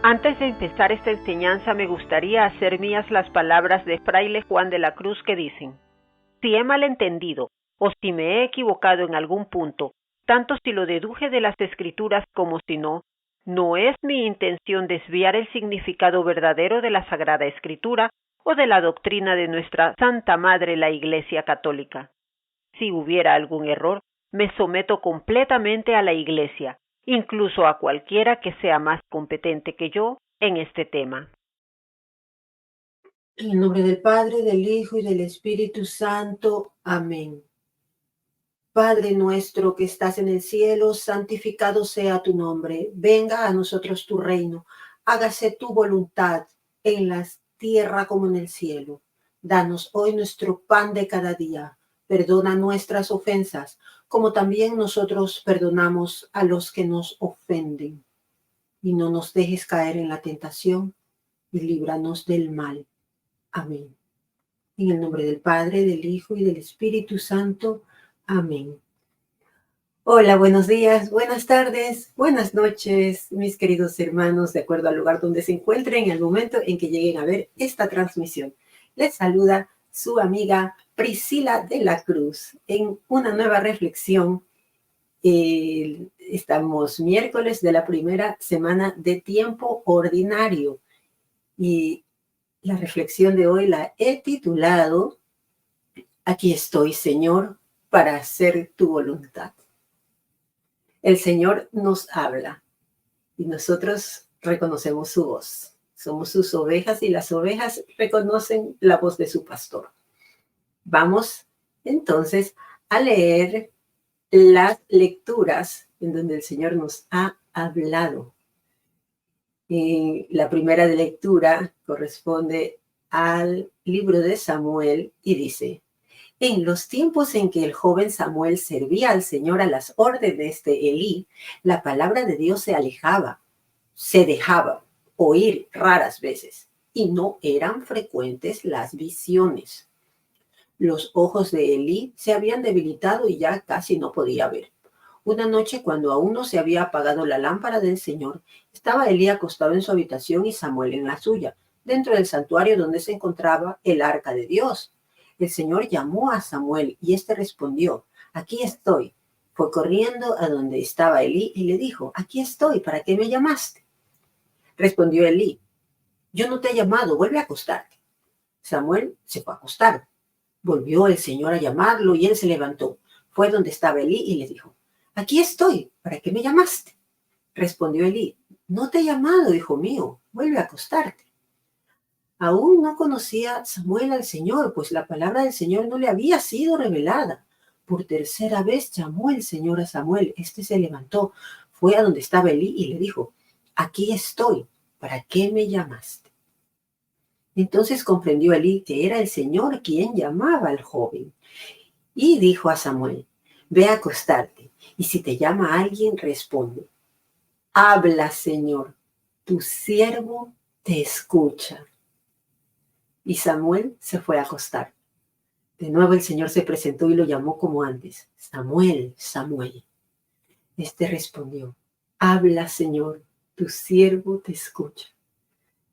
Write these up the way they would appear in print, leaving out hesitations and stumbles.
Antes de empezar esta enseñanza me gustaría hacer mías las palabras de Fraile Juan de la Cruz que dicen: si he malentendido o si me he equivocado en algún punto, tanto si lo deduje de las Escrituras como si no, no es mi intención desviar el significado verdadero de la Sagrada Escritura o de la doctrina de nuestra Santa Madre la Iglesia Católica. Si hubiera algún error, me someto completamente a la Iglesia, incluso a cualquiera que sea más competente que yo en este tema. En el nombre del Padre, del Hijo y del Espíritu Santo. Amén. Padre nuestro que estás en el cielo, santificado sea tu nombre. Venga a nosotros tu reino. Hágase tu voluntad en la tierra como en el cielo. Danos hoy nuestro pan de cada día. Perdona nuestras ofensas, como también nosotros perdonamos a los que nos ofenden. Y no nos dejes caer en la tentación, y líbranos del mal. Amén. En el nombre del Padre, del Hijo y del Espíritu Santo. Amén. Hola, buenos días, buenas tardes, buenas noches, mis queridos hermanos, de acuerdo al lugar donde se encuentren en el momento en que lleguen a ver esta transmisión. Les saluda su amiga Priscila de la Cruz en una nueva reflexión. Estamos miércoles de la primera semana de tiempo ordinario y la reflexión de hoy la he titulado: Aquí estoy, Señor, para hacer tu voluntad. El Señor nos habla y nosotros reconocemos su voz. Somos sus ovejas y las ovejas reconocen la voz de su pastor. Vamos entonces a leer las lecturas en donde el Señor nos ha hablado. La primera de lectura corresponde al libro de Samuel y dice: en los tiempos en que el joven Samuel servía al Señor a las órdenes de Elí, la palabra de Dios se dejaba oír raras veces, y no eran frecuentes las visiones. Los ojos de Elí se habían debilitado y ya casi no podía ver. Una noche, cuando aún no se había apagado la lámpara del Señor, estaba Elí acostado en su habitación y Samuel en la suya, dentro del santuario donde se encontraba el arca de Dios. El Señor llamó a Samuel y éste respondió: aquí estoy. Fue corriendo a donde estaba Elí y le dijo: aquí estoy, ¿para qué me llamaste? Respondió Elí: yo no te he llamado, vuelve a acostarte. Samuel se fue a acostar. Volvió el Señor a llamarlo y él se levantó. Fue donde estaba Elí y le dijo: aquí estoy, ¿para qué me llamaste? Respondió Elí: no te he llamado, hijo mío, vuelve a acostarte. Aún no conocía Samuel al Señor, pues la palabra del Señor no le había sido revelada. Por tercera vez llamó el Señor a Samuel. Este se levantó, fue a donde estaba Elí y le dijo: aquí estoy, ¿para qué me llamaste? Entonces comprendió Elí que era el Señor quien llamaba al joven. Y dijo a Samuel: ve a acostarte, y si te llama alguien, responde: habla, Señor, tu siervo te escucha. Y Samuel se fue a acostar. De nuevo el Señor se presentó y lo llamó como antes: Samuel, Samuel. Este respondió: habla, Señor, tu siervo te escucha.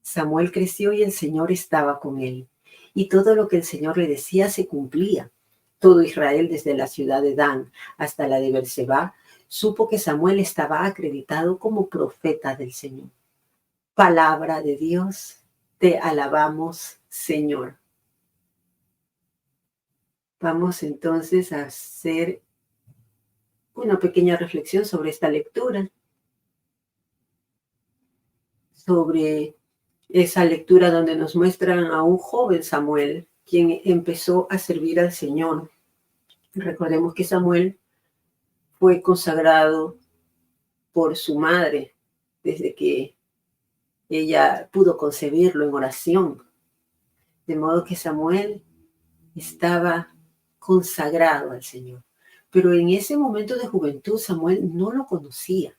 Samuel creció y el Señor estaba con él, y todo lo que el Señor le decía se cumplía. Todo Israel, desde la ciudad de Dan hasta la de Berseba, supo que Samuel estaba acreditado como profeta del Señor. Palabra de Dios, te alabamos, Señor. Vamos entonces a hacer una pequeña reflexión sobre esta lectura, sobre esa lectura donde nos muestran a un joven Samuel, quien empezó a servir al Señor. Recordemos que Samuel fue consagrado por su madre desde que ella pudo concebirlo en oración. De modo que Samuel estaba consagrado al Señor. Pero en ese momento de juventud Samuel no lo conocía.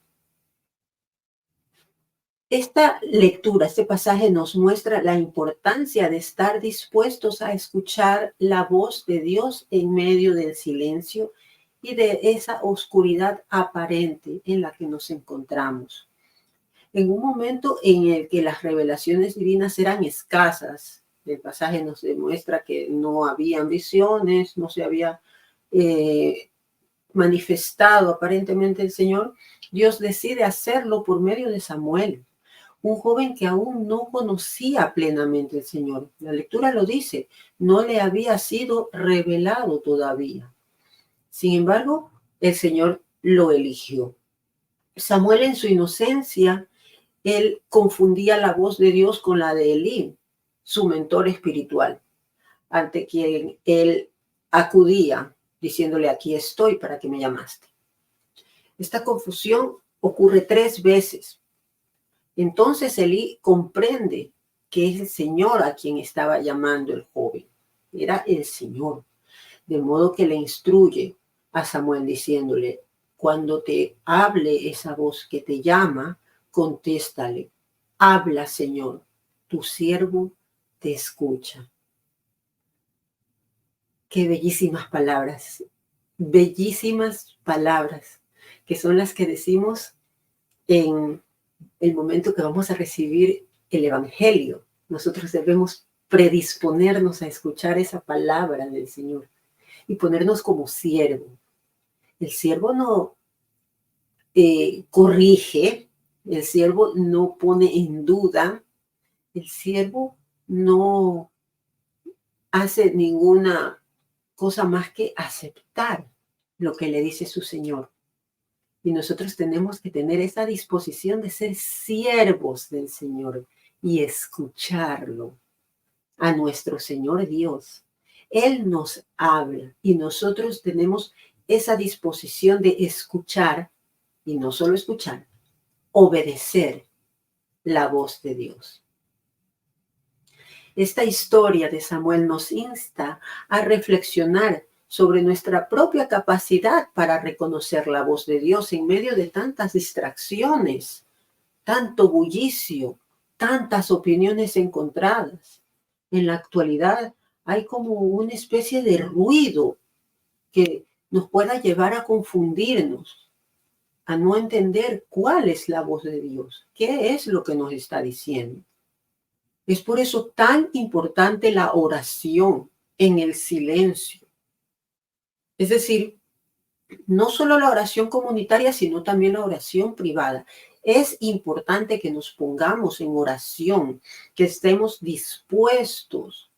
Esta lectura, este pasaje nos muestra la importancia de estar dispuestos a escuchar la voz de Dios en medio del silencio y de esa oscuridad aparente en la que nos encontramos. en un momento en el que las revelaciones divinas eran escasas. El pasaje nos demuestra que no habían visiones, no se había manifestado aparentemente el Señor. Dios decide hacerlo por medio de Samuel, un joven que aún no conocía plenamente al Señor. La lectura lo dice, no le había sido revelado todavía. Sin embargo, el Señor lo eligió. Samuel, en su inocencia, él confundía la voz de Dios con la de Elí, su mentor espiritual, ante quien él acudía diciéndole: aquí estoy, ¿para qué me llamaste? Esta confusión ocurre 3 veces. Entonces Elí comprende que es el Señor a quien estaba llamando el joven. Era el Señor. De modo que le instruye a Samuel diciéndole: cuando te hable esa voz que te llama, contéstale: habla, Señor, tu siervo te escucha. Qué bellísimas palabras, que son las que decimos en el momento que vamos a recibir el Evangelio. Nosotros debemos predisponernos a escuchar esa palabra del Señor y ponernos como siervo. El siervo no corrige, el siervo no pone en duda, el siervo no hace ninguna cosa más que aceptar lo que le dice su Señor. Y nosotros tenemos que tener esa disposición de ser siervos del Señor y escucharlo a nuestro Señor Dios. Él nos habla y nosotros tenemos esa disposición de escuchar, y no solo escuchar, obedecer la voz de Dios. Esta historia de Samuel nos insta a reflexionar sobre nuestra propia capacidad para reconocer la voz de Dios en medio de tantas distracciones, tanto bullicio, tantas opiniones encontradas. En la actualidad hay como una especie de ruido que nos pueda llevar a confundirnos, a no entender cuál es la voz de Dios, qué es lo que nos está diciendo. Es por eso tan importante la oración en el silencio. Es decir, no solo la oración comunitaria, sino también la oración privada. Es importante que nos pongamos en oración, que estemos dispuestos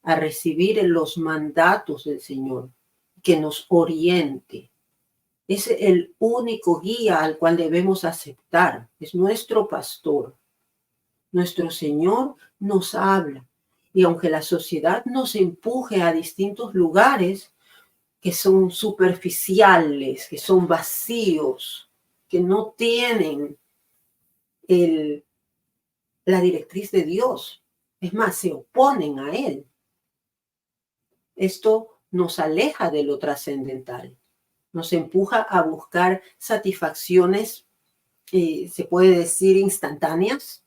a recibir los mandatos del Señor, que nos oriente. Es el único guía al cual debemos aceptar. Es nuestro pastor. Nuestro Señor nos habla. Y aunque la sociedad nos empuje a distintos lugares que son superficiales, que son vacíos, que no tienen la directriz de Dios, es más, se oponen a Él. Esto nos aleja de lo trascendental, nos empuja a buscar satisfacciones, se puede decir, instantáneas,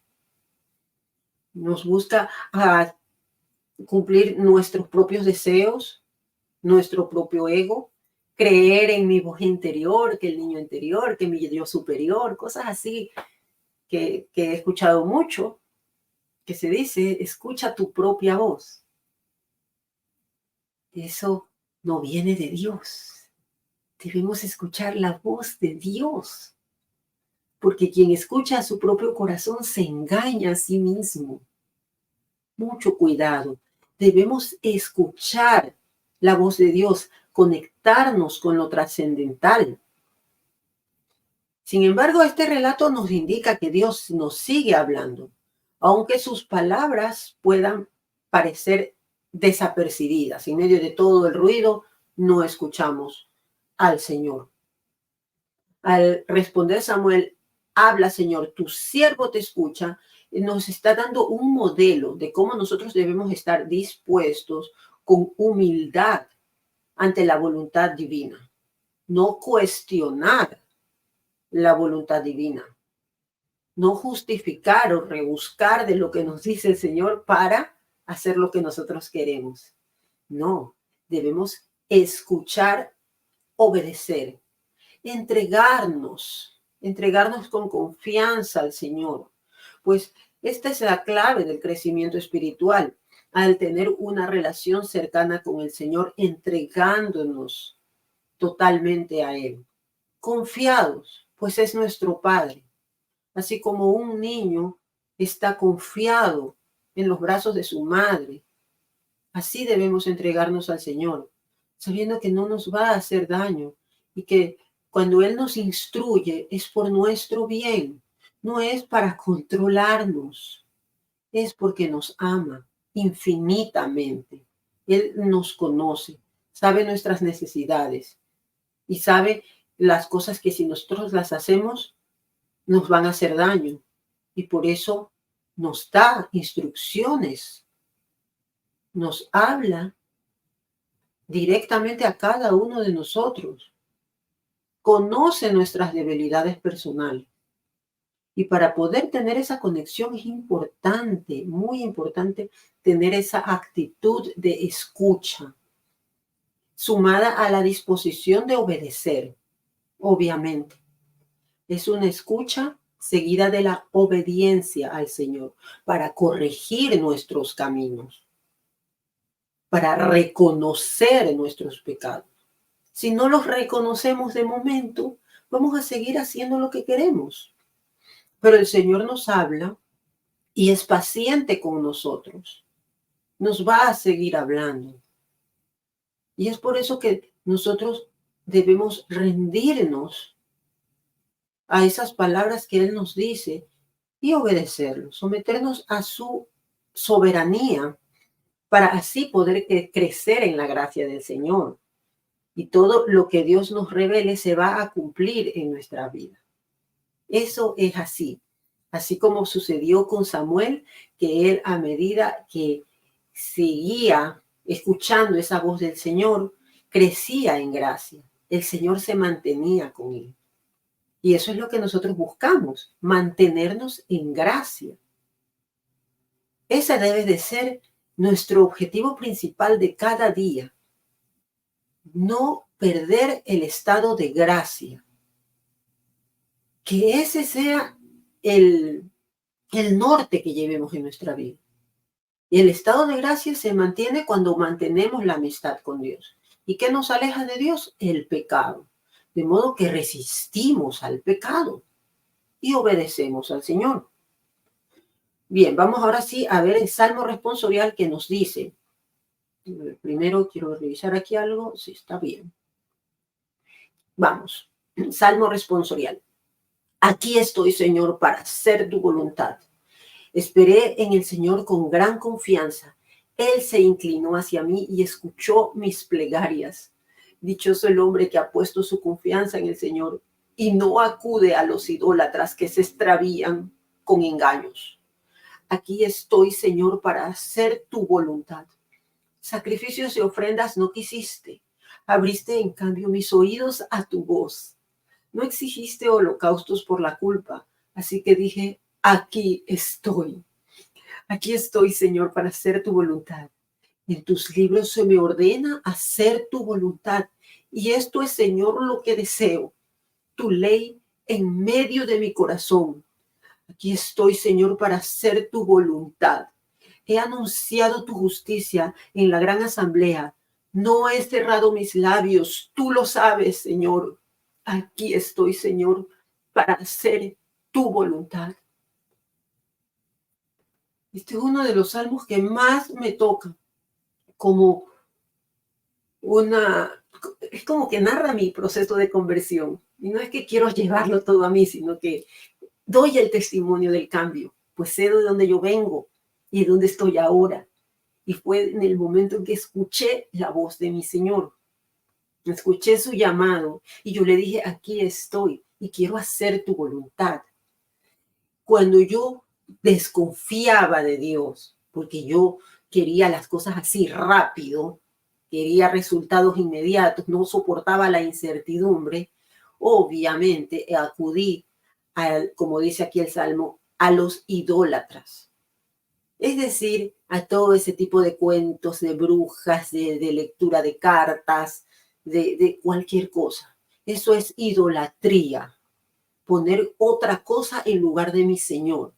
nos busca a cumplir nuestros propios deseos, nuestro propio ego, creer en mi voz interior, que el niño interior, que mi yo superior, cosas así que he escuchado mucho, que se dice: escucha tu propia voz. Eso no viene de Dios. Debemos escuchar la voz de Dios, porque quien escucha a su propio corazón se engaña a sí mismo. Mucho cuidado. Debemos escuchar la voz de Dios, conectarnos con lo trascendental. Sin embargo, este relato nos indica que Dios nos sigue hablando, aunque sus palabras puedan parecer desapercibidas. En medio de todo el ruido, no escuchamos al Señor. Al responder Samuel: habla, Señor, tu siervo te escucha, nos está dando un modelo de cómo nosotros debemos estar dispuestos con humildad ante la voluntad divina. No cuestionar la voluntad divina. No justificar o rebuscar de lo que nos dice el Señor para hacer lo que nosotros queremos. No, debemos escuchar, obedecer, entregarnos entregarnos con confianza al Señor, pues esta es la clave del crecimiento espiritual, al tener una relación cercana con el Señor, entregándonos totalmente a Él, confiados, pues es nuestro Padre. Así como un niño está confiado en los brazos de su madre, así debemos entregarnos al Señor, sabiendo que no nos va a hacer daño y que cuando Él nos instruye es por nuestro bien, no es para controlarnos, es porque nos ama infinitamente. Él nos conoce, sabe nuestras necesidades y sabe las cosas que si nosotros las hacemos nos van a hacer daño. Y por eso nos da instrucciones, nos habla directamente a cada uno de nosotros, conoce nuestras debilidades personales. Y para poder tener esa conexión es importante, muy importante, tener esa actitud de escucha, sumada a la disposición de obedecer, obviamente. Es una escucha seguida de la obediencia al Señor para corregir nuestros caminos, para reconocer nuestros pecados. Si no los reconocemos de momento, vamos a seguir haciendo lo que queremos. Pero el Señor nos habla y es paciente con nosotros. Nos va a seguir hablando. Y es por eso que nosotros debemos rendirnos a esas palabras que Él nos dice y obedecerlo, someternos a su soberanía para así poder crecer en la gracia del Señor. Y todo lo que Dios nos revele se va a cumplir en nuestra vida. Eso es así. Así como sucedió con Samuel, que él a medida que seguía escuchando esa voz del Señor, crecía en gracia. El Señor se mantenía con él. Y eso es lo que nosotros buscamos, mantenernos en gracia. Ese debe de ser nuestro objetivo principal de cada día. No perder el estado de gracia. Que ese sea el norte que llevemos en nuestra vida. Y el estado de gracia se mantiene cuando mantenemos la amistad con Dios. ¿Y qué nos aleja de Dios? El pecado. De modo que resistimos al pecado y obedecemos al Señor. Bien, vamos ahora sí a ver el Salmo responsorial que nos dice. Primero quiero revisar aquí algo, si está bien. Vamos, Salmo responsorial. Aquí estoy, Señor, para hacer tu voluntad. Esperé en el Señor con gran confianza. Él se inclinó hacia mí y escuchó mis plegarias. Dichoso el hombre que ha puesto su confianza en el Señor y no acude a los idólatras que se extravían con engaños. Aquí estoy, Señor, para hacer tu voluntad. Sacrificios y ofrendas no quisiste. Abriste, en cambio, mis oídos a tu voz. No exigiste holocaustos por la culpa. Así que dije, aquí estoy. Aquí estoy, Señor, para hacer tu voluntad. En tus libros se me ordena hacer tu voluntad. Y esto es, Señor, lo que deseo. Tu ley en medio de mi corazón. Aquí estoy, Señor, para hacer tu voluntad. He anunciado tu justicia en la gran asamblea. No he cerrado mis labios. Tú lo sabes, Señor. Aquí estoy, Señor, para hacer tu voluntad. Este es uno de los salmos que más me toca, es como que narra mi proceso de conversión. Y no es que quiero llevarlo todo a mí, sino que doy el testimonio del cambio, pues sé de dónde yo vengo y de dónde estoy ahora. Y fue en el momento en que escuché la voz de mi Señor. Escuché su llamado y yo le dije, aquí estoy y quiero hacer tu voluntad. Cuando yo desconfiaba de Dios, porque yo quería las cosas así rápido, quería resultados inmediatos, no soportaba la incertidumbre, obviamente acudí, como dice aquí el Salmo, a los idólatras. Es decir, a todo ese tipo de cuentos de brujas, de lectura de cartas, de cualquier cosa. Eso es idolatría. poner otra cosa en lugar de mi Señor,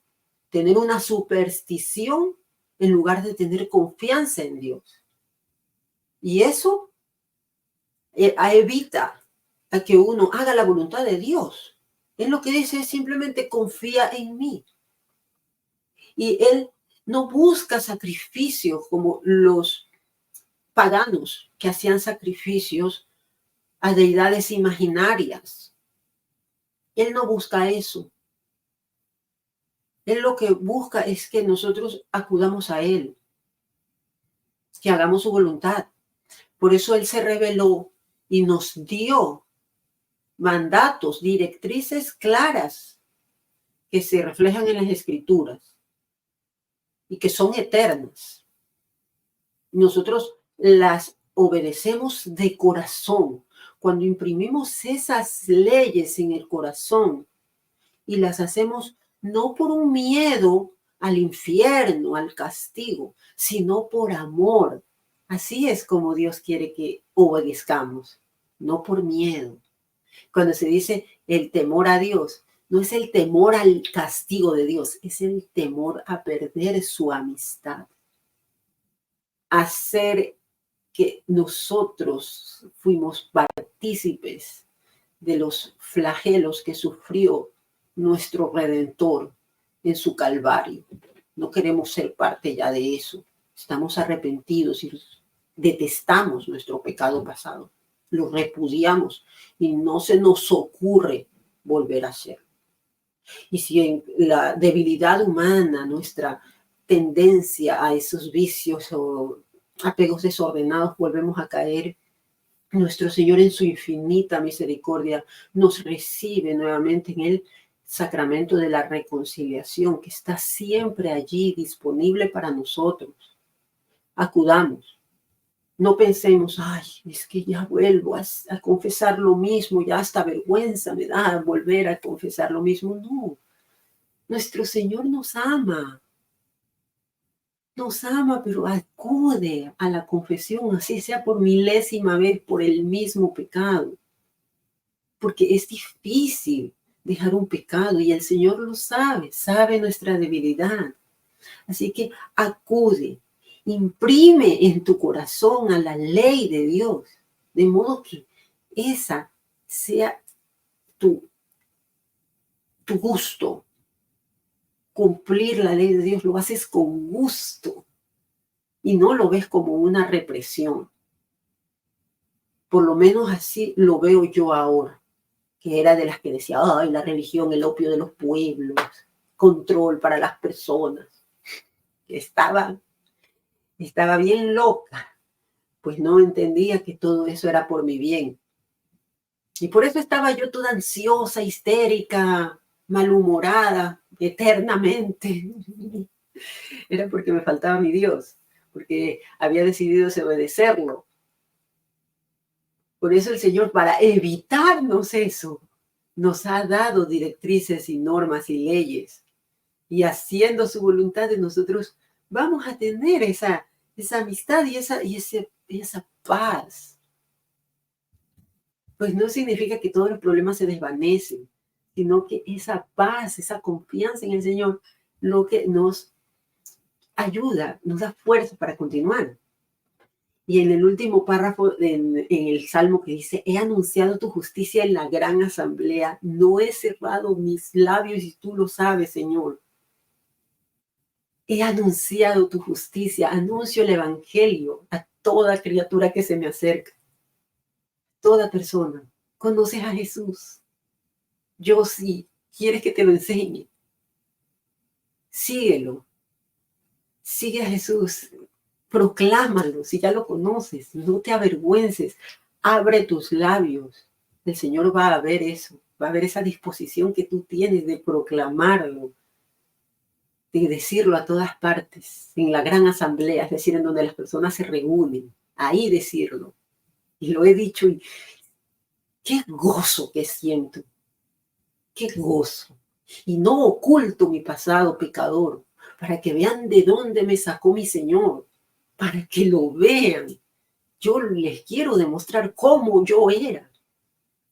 tener una superstición en lugar de tener confianza en Dios. Y eso evita a que uno haga la voluntad de Dios. Él lo que dice es simplemente confía en mí. Y Él no busca sacrificios como los paganos que hacían sacrificios a deidades imaginarias. Él no busca eso. Él lo que busca es que nosotros acudamos a Él, que hagamos su voluntad. Por eso Él se reveló y nos dio mandatos, directrices claras que se reflejan en las Escrituras y que son eternas. Nosotros las obedecemos de corazón. Cuando imprimimos esas leyes en el corazón y las hacemos no por un miedo al infierno, al castigo, sino por amor. Así es como Dios quiere que obedezcamos, no por miedo. Cuando se dice el temor a Dios, no es el temor al castigo de Dios, es el temor a perder su amistad. Hacer que nosotros fuimos partícipes de los flagelos que sufrió nuestro Redentor en su Calvario. No queremos ser parte ya de eso. Estamos arrepentidos y detestamos nuestro pecado pasado. Lo repudiamos y no se nos ocurre volver a hacerlo. Y si en la debilidad humana, nuestra tendencia a esos vicios o apegos desordenados, volvemos a caer, nuestro Señor en su infinita misericordia nos recibe nuevamente en el sacramento de la reconciliación, que está siempre allí disponible para nosotros. Acudamos. No pensemos, ay, es que ya vuelvo a confesar lo mismo, ya hasta vergüenza me da volver a confesar lo mismo. No, nuestro Señor nos ama, pero acude a la confesión, así sea por milésima vez, por el mismo pecado, porque es difícil dejar un pecado y el Señor lo sabe nuestra debilidad. Así que acude, imprime en tu corazón a la ley de Dios, de modo que esa sea tu gusto. Cumplir la ley de Dios lo haces con gusto y no lo ves como una represión. Por lo menos así lo veo yo ahora, que era de las que decía, ay, la religión, el opio de los pueblos, control para las personas. Estaba bien loca, pues no entendía que todo eso era por mi bien. Y por eso estaba yo toda ansiosa, histérica, malhumorada, eternamente. Era porque me faltaba mi Dios, porque había decidido desobedecerlo. Por eso el Señor, para evitarnos eso, nos ha dado directrices y normas y leyes. Y haciendo su voluntad de nosotros, vamos a tener esa amistad y esa paz. Pues no significa que todos los problemas se desvanecen, sino que esa paz, esa confianza en el Señor, lo que nos ayuda, nos da fuerza para continuar. Y en el último párrafo, en el Salmo que dice, he anunciado tu justicia en la gran asamblea, no he cerrado mis labios y tú lo sabes, Señor. He anunciado tu justicia, anuncio el evangelio a toda criatura que se me acerca. Toda persona. ¿Conoces a Jesús? Yo sí. ¿Quieres que te lo enseñe? Síguelo. Sigue a Jesús. Proclámalo si ya lo conoces. No te avergüences. Abre tus labios. El Señor va a ver eso. Va a ver esa disposición que tú tienes de proclamarlo, de decirlo a todas partes, en la gran asamblea, es decir, en donde las personas se reúnen. Ahí decirlo. Y lo he dicho y qué gozo que siento. Qué gozo. Y no oculto mi pasado pecador, para que vean de dónde me sacó mi Señor, para que lo vean. Yo les quiero demostrar cómo yo era.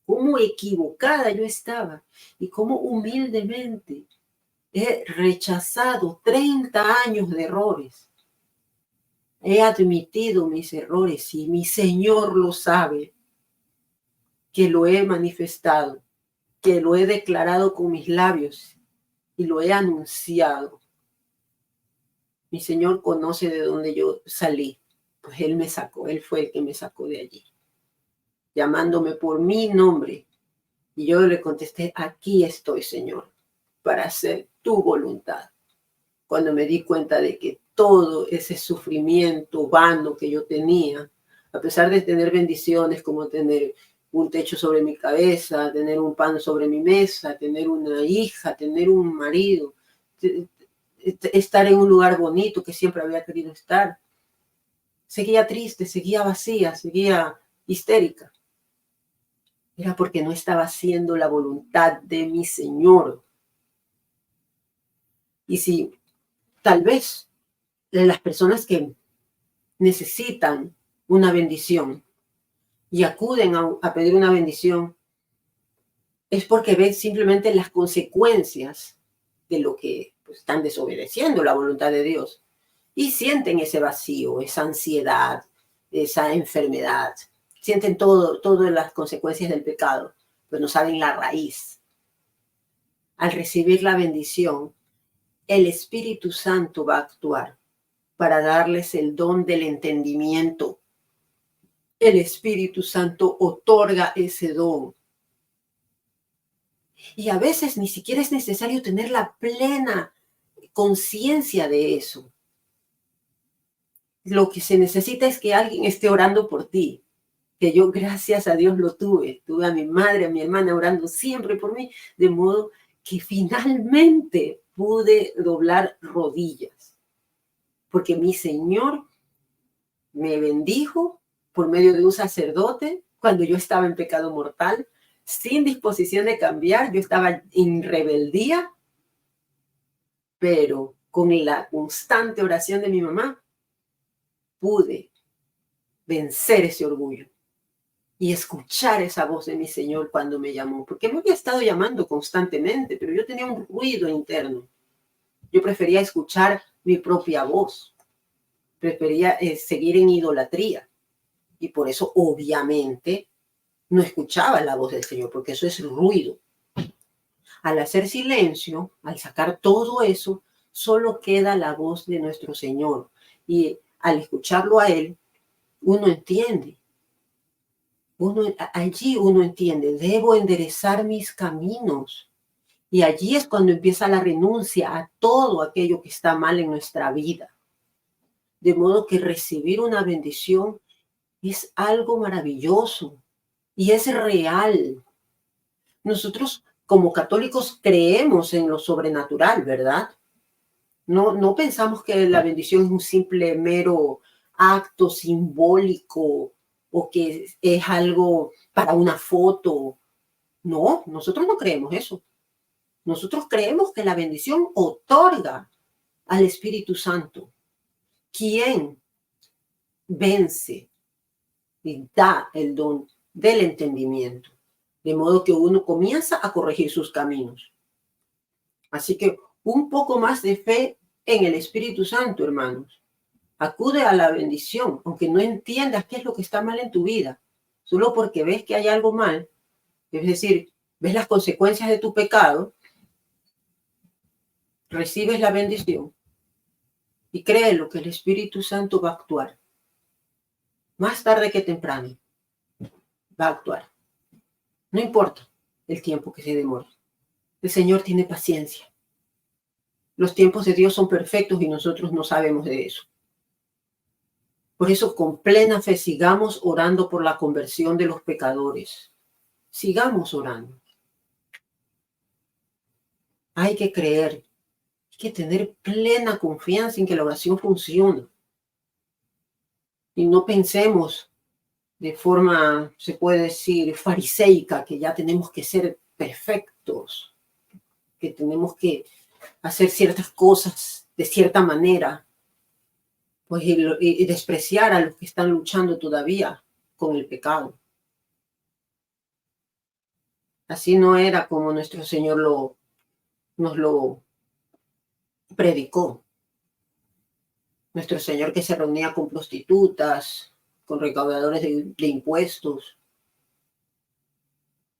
cómo equivocada yo estaba y cómo humildemente he rechazado 30 años de errores. He admitido mis errores y mi Señor lo sabe, que lo he manifestado, que lo he declarado con mis labios y lo he anunciado. Mi Señor conoce de dónde yo salí, pues Él me sacó, Él fue el que me sacó de allí, llamándome por mi nombre. Y yo le contesté, aquí estoy, Señor, para hacer tu voluntad. Cuando me di cuenta de que todo ese sufrimiento vano que yo tenía, a pesar de tener bendiciones como tener un techo sobre mi cabeza, tener un pan sobre mi mesa, tener una hija, tener un marido, estar en un lugar bonito que siempre había querido estar, seguía triste, seguía vacía, seguía histérica. Era porque no estaba haciendo la voluntad de mi Señor. Y si tal vez las personas que necesitan una bendición y acuden a pedir una bendición, es porque ven simplemente las consecuencias de lo que pues, están desobedeciendo la voluntad de Dios y sienten ese vacío, esa ansiedad, esa enfermedad, sienten todas las consecuencias del pecado, pero no saben la raíz. Al recibir la bendición, el Espíritu Santo va a actuar para darles el don del entendimiento. El Espíritu Santo otorga ese don. Y a veces ni siquiera es necesario tener la plena conciencia de eso. Lo que se necesita es que alguien esté orando por ti. Que yo, gracias a Dios, lo tuve. Tuve a mi madre, a mi hermana orando siempre por mí, de modo que finalmente pude doblar rodillas. Porque mi Señor me bendijo por medio de un sacerdote cuando yo estaba en pecado mortal, sin disposición de cambiar. Yo estaba en rebeldía, pero con la constante oración de mi mamá pude vencer ese orgullo y escuchar esa voz de mi Señor cuando me llamó, porque me había estado llamando constantemente, pero yo tenía un ruido interno. Yo prefería escuchar mi propia voz, prefería seguir en idolatría, y por eso obviamente no escuchaba la voz del Señor, porque eso es ruido. Al hacer silencio, al sacar todo eso, solo queda la voz de nuestro Señor, y al escucharlo a Él, uno entiende. Allí uno entiende, debo enderezar mis caminos. Y allí es cuando empieza la renuncia a todo aquello que está mal en nuestra vida. De modo que recibir una bendición es algo maravilloso y es real. Nosotros como católicos creemos en lo sobrenatural, ¿verdad? No pensamos que la bendición es un simple mero acto simbólico o que es algo para una foto. No, nosotros no creemos eso. Nosotros creemos que la bendición otorga al Espíritu Santo, quien vence y da el don del entendimiento, de modo que uno comienza a corregir sus caminos. Así que un poco más de fe en el Espíritu Santo, hermanos. Acude a la bendición, aunque no entiendas qué es lo que está mal en tu vida, solo porque ves que hay algo mal, es decir, ves las consecuencias de tu pecado, recibes la bendición y créelo que el Espíritu Santo va a actuar. Más tarde que temprano va a actuar. No importa el tiempo que se demore. El Señor tiene paciencia. Los tiempos de Dios son perfectos y nosotros no sabemos de eso. Por eso, con plena fe, sigamos orando por la conversión de los pecadores. Sigamos orando. Hay que creer, hay que tener plena confianza en que la oración funciona. Y no pensemos de forma, se puede decir, fariseica, que ya tenemos que ser perfectos, que tenemos que hacer ciertas cosas de cierta manera, pues y despreciar a los que están luchando todavía con el pecado. Así no era como nuestro Señor nos lo predicó. Nuestro Señor que se reunía con prostitutas, con recaudadores de impuestos,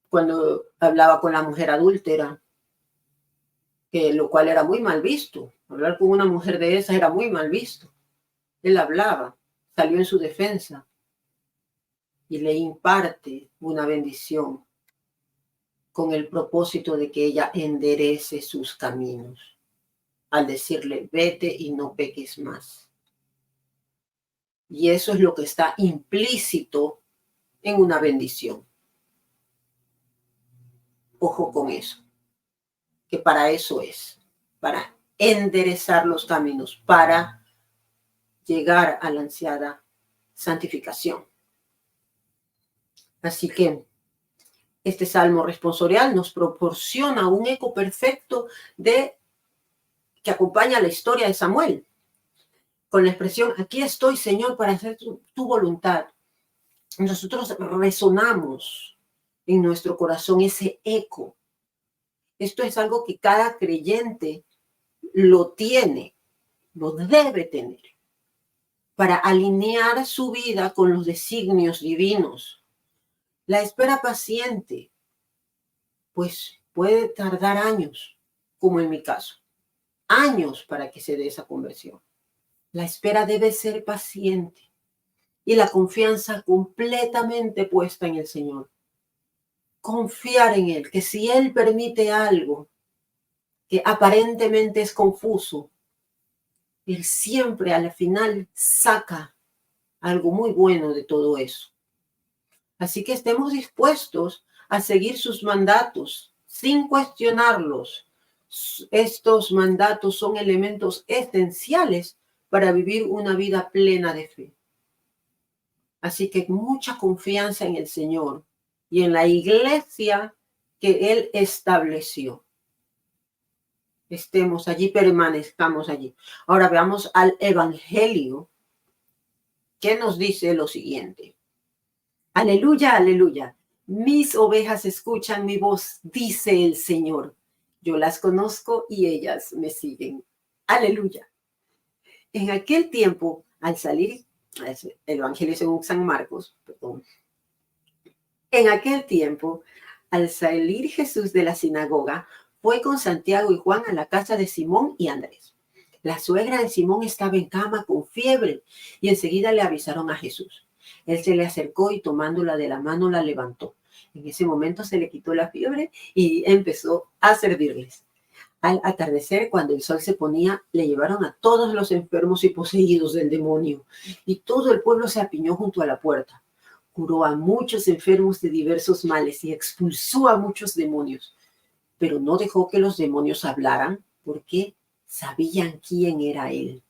cuando hablaba con la mujer adúltera, que lo cual era muy mal visto. Hablar con una mujer de esas era muy mal visto. Él hablaba, salió en su defensa y le imparte una bendición con el propósito de que ella enderece sus caminos, al decirle, vete y no peques más. Y eso es lo que está implícito en una bendición. Ojo con eso, que para eso es, para enderezar los caminos, para llegar a la ansiada santificación. Así que este salmo responsorial nos proporciona un eco perfecto que acompaña la historia de Samuel, con la expresión, aquí estoy, Señor, para hacer tu voluntad. Nosotros resonamos en nuestro corazón ese eco. Esto es algo que cada creyente lo tiene, lo debe tener, para alinear su vida con los designios divinos. La espera paciente, pues puede tardar años, como en mi caso, años para que se dé esa conversión. La espera debe ser paciente y la confianza completamente puesta en el Señor. Confiar en Él, que si Él permite algo que aparentemente es confuso, Él siempre al final saca algo muy bueno de todo eso. Así que estemos dispuestos a seguir sus mandatos sin cuestionarlos. Estos mandatos son elementos esenciales para vivir una vida plena de fe. Así que mucha confianza en el Señor y en la iglesia que Él estableció. Estemos allí, permanezcamos allí. Ahora veamos al Evangelio, que nos dice lo siguiente. Aleluya, aleluya. Mis ovejas escuchan mi voz, dice el Señor. Yo las conozco y ellas me siguen. Aleluya. En aquel tiempo, al salir, el Evangelio según San Marcos, perdón. En aquel tiempo, al salir Jesús de la sinagoga, fue con Santiago y Juan a la casa de Simón y Andrés. La suegra de Simón estaba en cama con fiebre y enseguida le avisaron a Jesús. Él se le acercó y tomándola de la mano la levantó. En ese momento se le quitó la fiebre y empezó a servirles. Al atardecer, cuando el sol se ponía, le llevaron a todos los enfermos y poseídos del demonio, y todo el pueblo se apiñó junto a la puerta. Curó a muchos enfermos de diversos males y expulsó a muchos demonios, pero no dejó que los demonios hablaran porque sabían quién era él.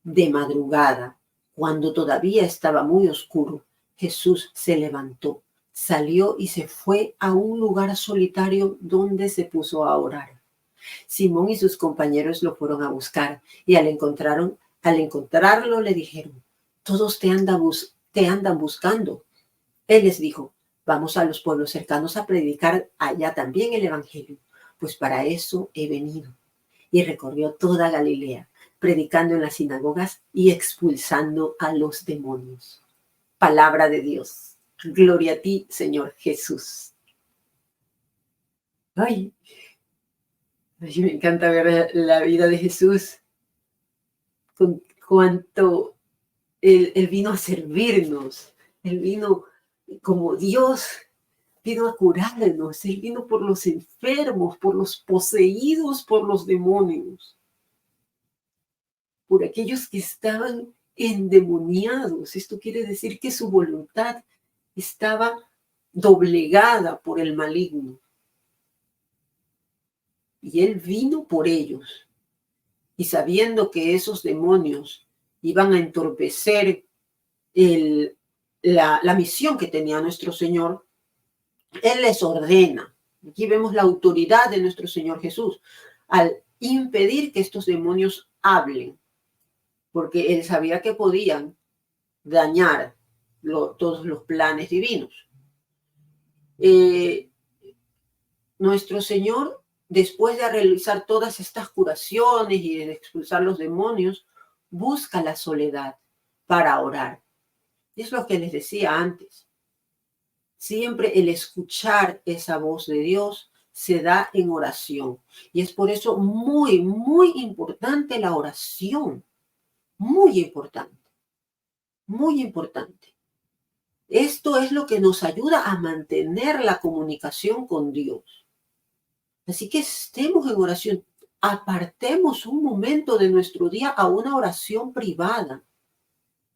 De madrugada, cuando todavía estaba muy oscuro, Jesús se levantó, salió y se fue a un lugar solitario donde se puso a orar. Simón y sus compañeros lo fueron a buscar y al encontrarlo le dijeron, todos te andan buscando. Él les dijo, vamos a los pueblos cercanos a predicar allá también el evangelio, pues para eso he venido. Y recorrió toda Galilea, predicando en las sinagogas y expulsando a los demonios. Palabra de Dios. Gloria a ti, Señor Jesús. Ay, me encanta ver la vida de Jesús, con cuánto Él vino a servirnos. Él vino como Dios, vino a curarnos. Él vino por los enfermos, por los poseídos por los demonios, por aquellos que estaban endemoniados. Esto quiere decir que su voluntad estaba doblegada por el maligno. Y Él vino por ellos. Y sabiendo que esos demonios iban a entorpecer la misión que tenía nuestro Señor, Él les ordena. Aquí vemos la autoridad de nuestro Señor Jesús al impedir que estos demonios hablen, porque Él sabía que podían dañar todos los planes divinos. nuestro Señor, después de realizar todas estas curaciones y de expulsar los demonios, busca la soledad para orar. Es lo que les decía antes. Siempre el escuchar esa voz de Dios se da en oración. Y es por eso muy, muy importante la oración. Muy importante. Muy importante. Esto es lo que nos ayuda a mantener la comunicación con Dios. Así que estemos en oración. Apartemos un momento de nuestro día a una oración privada.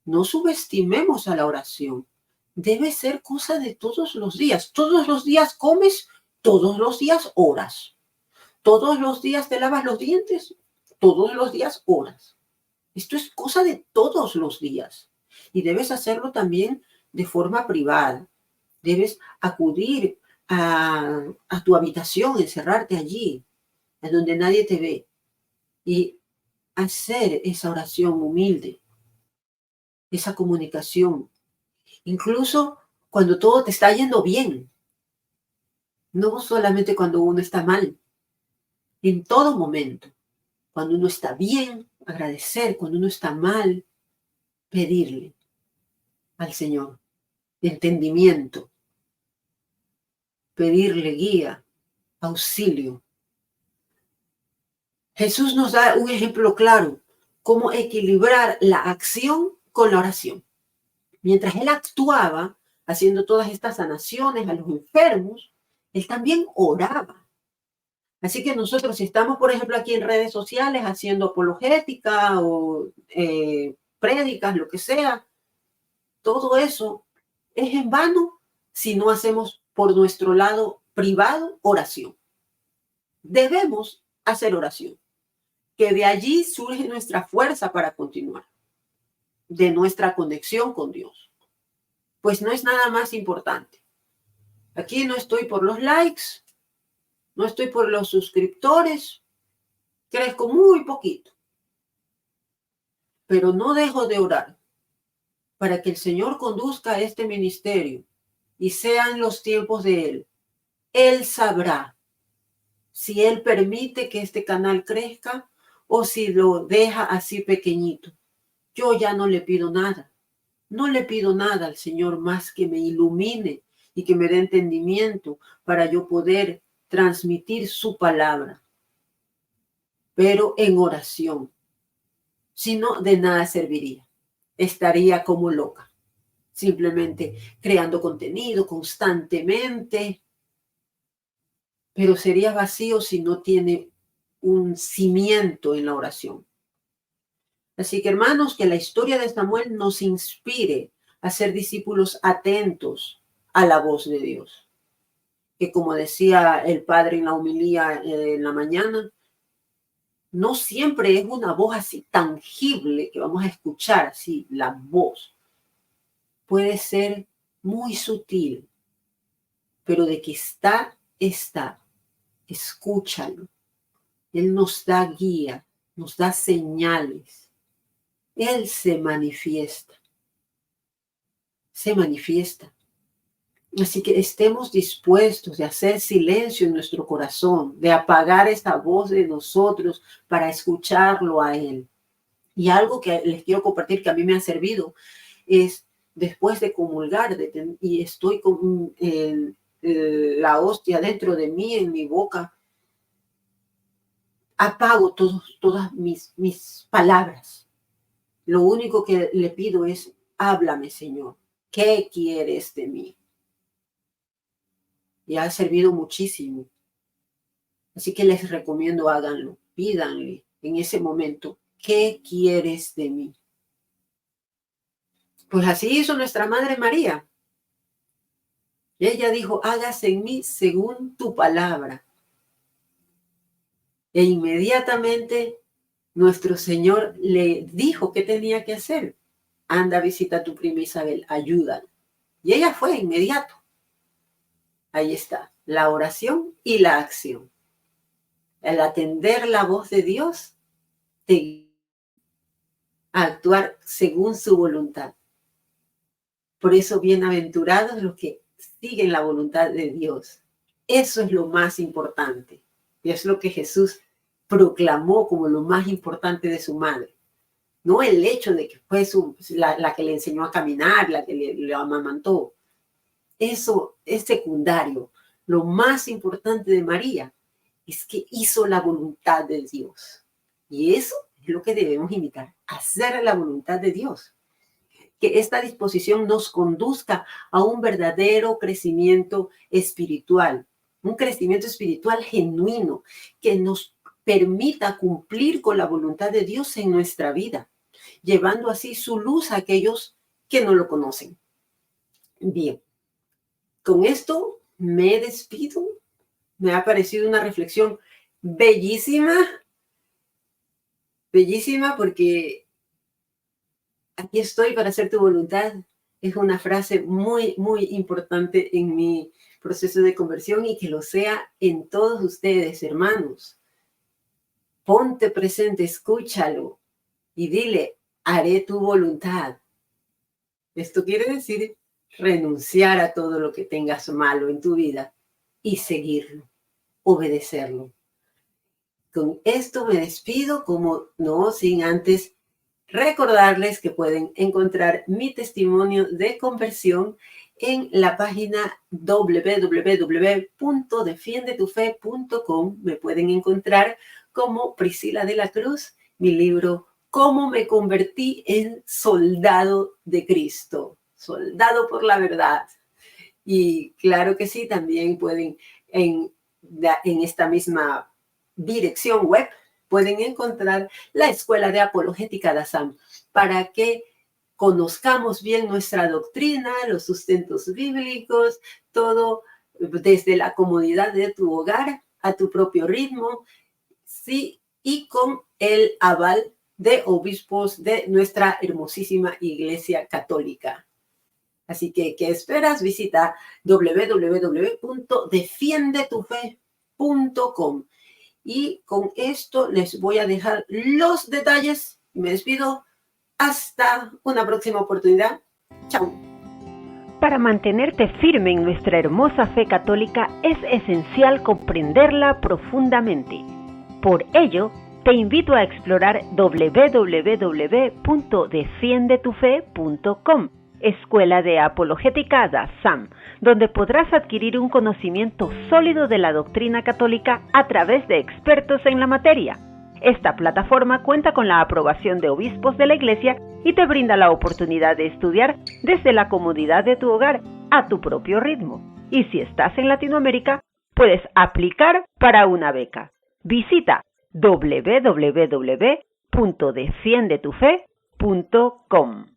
No subestimemos a la oración. Debe ser cosa de todos los días. Todos los días comes, todos los días oras. Todos los días te lavas los dientes, todos los días oras. Esto es cosa de todos los días. Y debes hacerlo también de forma privada. Debes acudir a tu habitación, encerrarte allí, en donde nadie te ve, y hacer esa oración humilde, esa comunicación, incluso cuando todo te está yendo bien, no solamente cuando uno está mal, en todo momento. Cuando uno está bien, agradecer; cuando uno está mal, pedirle al Señor entendimiento, pedirle guía, auxilio. Jesús nos da un ejemplo claro, cómo equilibrar la acción con la oración. Mientras él actuaba, haciendo todas estas sanaciones a los enfermos, él también oraba. Así que nosotros, si estamos, por ejemplo, aquí en redes sociales haciendo apologética o prédicas, lo que sea, todo eso es en vano si no hacemos por nuestro lado privado oración. Debemos hacer oración, que de allí surge nuestra fuerza para continuar, de nuestra conexión con Dios. Pues no es nada más importante. Aquí no estoy por los likes, no estoy por los suscriptores, crezco muy poquito, pero no dejo de orar para que el Señor conduzca este ministerio y sean los tiempos de Él. Él sabrá si Él permite que este canal crezca o si lo deja así pequeñito. Yo ya no le pido nada. No le pido nada al Señor más que me ilumine y que me dé entendimiento para yo poder transmitir su palabra, pero en oración. Si no, de nada serviría. Estaría como loca, simplemente creando contenido constantemente, pero sería vacío si no tiene un cimiento en la oración. Así que, hermanos, que la historia de Samuel nos inspire a ser discípulos atentos a la voz de Dios. Que, como decía el padre en la homilía en la mañana, no siempre es una voz así tangible que vamos a escuchar, así la voz. Puede ser muy sutil, pero de que está. Escúchalo. Él nos da guía, nos da señales. Él se manifiesta. Se manifiesta. Así que estemos dispuestos de hacer silencio en nuestro corazón, de apagar esta voz de nosotros para escucharlo a Él. Y algo que les quiero compartir que a mí me ha servido es, después de comulgar y estoy con la hostia dentro de mí, en mi boca, apago todas mis palabras. Lo único que le pido es, háblame, Señor. ¿Qué quieres de mí? Y ha servido muchísimo. Así que les recomiendo, háganlo. Pídanle en ese momento, ¿qué quieres de mí? Pues así hizo nuestra Madre María. Ella dijo, hágase en mí según tu palabra. E inmediatamente nuestro Señor le dijo qué tenía que hacer. Anda, visita a tu prima Isabel, ayúdala. Y ella fue inmediato. Ahí está, la oración y la acción. El atender la voz de Dios te guía a actuar según su voluntad. Por eso, bienaventurados los que siguen la voluntad de Dios. Eso es lo más importante. Y es lo que Jesús proclamó como lo más importante de su madre. No el hecho de que fue la que le enseñó a caminar, la que le amamantó. Eso es secundario. Lo más importante de María es que hizo la voluntad de Dios. Y eso es lo que debemos imitar, hacer la voluntad de Dios. Que esta disposición nos conduzca a un verdadero crecimiento espiritual, un crecimiento espiritual genuino, que nos permita cumplir con la voluntad de Dios en nuestra vida, llevando así su luz a aquellos que no lo conocen. Bien, con esto me despido. Me ha parecido una reflexión bellísima, bellísima, porque aquí estoy para hacer tu voluntad. Es una frase muy, muy importante en mi proceso de conversión y que lo sea en todos ustedes, hermanos. Ponte presente, escúchalo y dile, haré tu voluntad. Esto quiere decir renunciar a todo lo que tengas malo en tu vida y seguirlo, obedecerlo. Con esto me despido, como no sin antes recordarles que pueden encontrar mi testimonio de conversión en la página www.defiendetufe.com. Me pueden encontrar como Priscila de la Cruz, mi libro Cómo me convertí en soldado de Cristo, soldado por la verdad. Y claro que sí, también pueden en esta misma dirección web pueden encontrar la Escuela de Apologética de ASAM para que conozcamos bien nuestra doctrina, los sustentos bíblicos, todo desde la comodidad de tu hogar, a tu propio ritmo, sí, y con el aval de obispos de nuestra hermosísima Iglesia Católica. Así que, ¿qué esperas? Visita www.defiendetufe.com. Y con esto les voy a dejar los detalles. Me despido. Hasta una próxima oportunidad. Chao. Para mantenerte firme en nuestra hermosa fe católica es esencial comprenderla profundamente. Por ello, te invito a explorar www.defiendetufe.com, Escuela de Apologética de ASAM, donde podrás adquirir un conocimiento sólido de la doctrina católica a través de expertos en la materia. Esta plataforma cuenta con la aprobación de obispos de la Iglesia y te brinda la oportunidad de estudiar desde la comodidad de tu hogar, a tu propio ritmo. Y si estás en Latinoamérica, puedes aplicar para una beca. Visita www.defiendetufe.com.